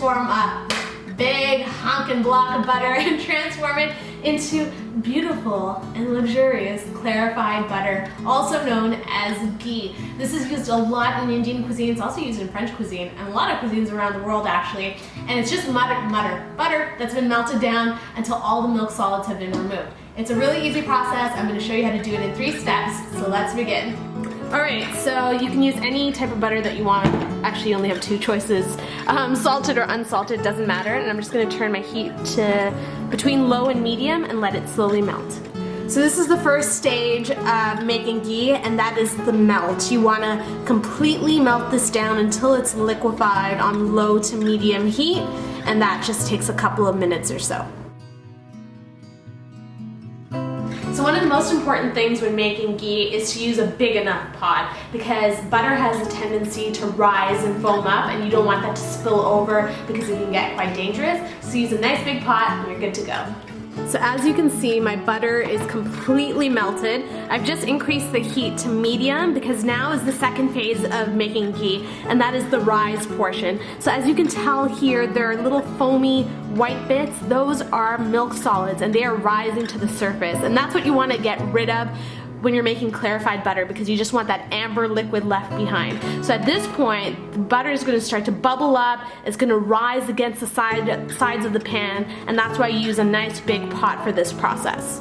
transform a big honkin' block of butter and transform it into beautiful and luxurious clarified butter, also known as ghee. This is used a lot in Indian cuisine. It's also used in French cuisine and a lot of cuisines around the world actually. And it's just butter that's been melted down until all the milk solids have been removed. It's a really easy process. I'm going to show you how to do it in 3 steps, so let's begin. Alright, so you can use any type of butter that you want. Actually, you only have 2 choices. Salted or unsalted, doesn't matter. And I'm just going to turn my heat to between low and medium and let it slowly melt. So this is the first stage of making ghee, and that is the melt. You want to completely melt this down until it's liquefied on low to medium heat, and that just takes a couple of minutes or so. So one of the most important things when making ghee is to use a big enough pot, because butter has a tendency to rise and foam up and you don't want that to spill over because it can get quite dangerous. So use a nice big pot and you're good to go. So as you can see, my butter is completely melted. I've just increased the heat to medium because now is the second phase of making ghee, and that is the rise portion. So as you can tell here, there are little foamy white bits. Those are milk solids and they are rising to the surface, and that's what you want to get rid of when you're making clarified butter, because you just want that amber liquid left behind. So at this point, the butter is going to start to bubble up, it's going to rise against the sides of the pan, and that's why you use a nice big pot for this process.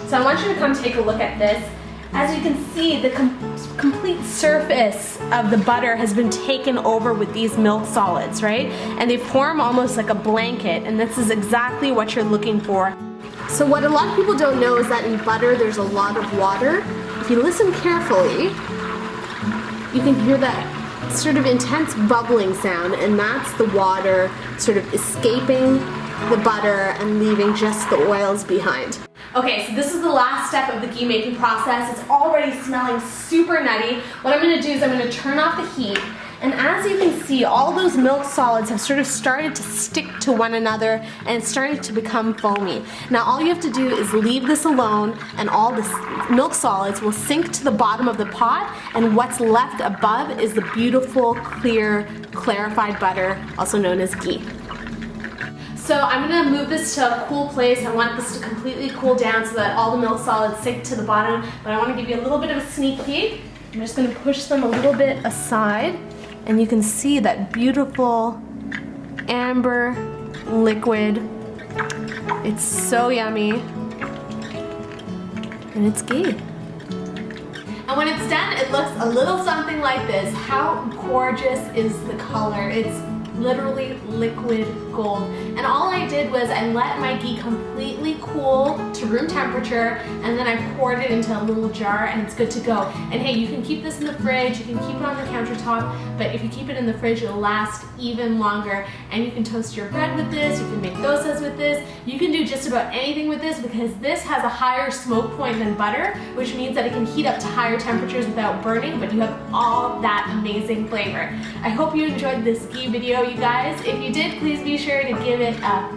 So I want you to come take a look at this. As you can see, the complete surface of the butter has been taken over with these milk solids, right? And they form almost like a blanket, and this is exactly what you're looking for. So what a lot of people don't know is that in butter there's a lot of water. If you listen carefully, you can hear that sort of intense bubbling sound, and that's the water sort of escaping the butter and leaving just the oils behind. Okay, so this is the last step of the ghee making process. It's already smelling super nutty. What I'm going to do is I'm going to turn off the heat. And as you can see, all those milk solids have sort of started to stick to one another and it's starting to become foamy. Now all you have to do is leave this alone, and all the milk solids will sink to the bottom of the pot, and what's left above is the beautiful, clear, clarified butter, also known as ghee. So I'm going to move this to a cool place. I want this to completely cool down so that all the milk solids sink to the bottom, but I want to give you a little bit of a sneak peek. I'm just going to push them a little bit aside, and you can see that beautiful amber liquid. It's so yummy, and it's ghee. And when it's done, it looks a little something like this. How gorgeous is the color? It's literally liquid gold. And all I did was I let my ghee completely cool to room temperature, and then I poured it into a little jar, and it's good to go. And hey, you can keep this in the fridge, you can keep it on the countertop, but if you keep it in the fridge, it'll last even longer. And you can toast your bread with this, you can make dosas with this, you can do just about anything with this, because this has a higher smoke point than butter, which means that it can heat up to higher temperatures without burning, but you have all that amazing flavor. I hope you enjoyed this ghee video, you guys. If you did, please be sure to give it a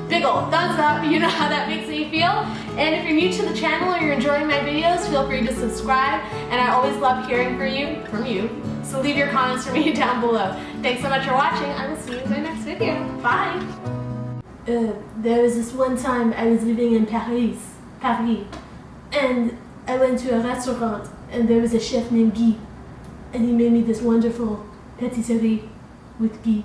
big ol' thumbs up. You know how that makes me feel. And if you're new to the channel or you're enjoying my videos, feel free to subscribe. And I always love hearing from you. So leave your comments for me down below. Thanks so much for watching. I will see you in my next video. Bye. There was this one time I was living in Paris, and I went to a restaurant, and there was a chef named Ghee, and he made me this wonderful patisserie with ghee.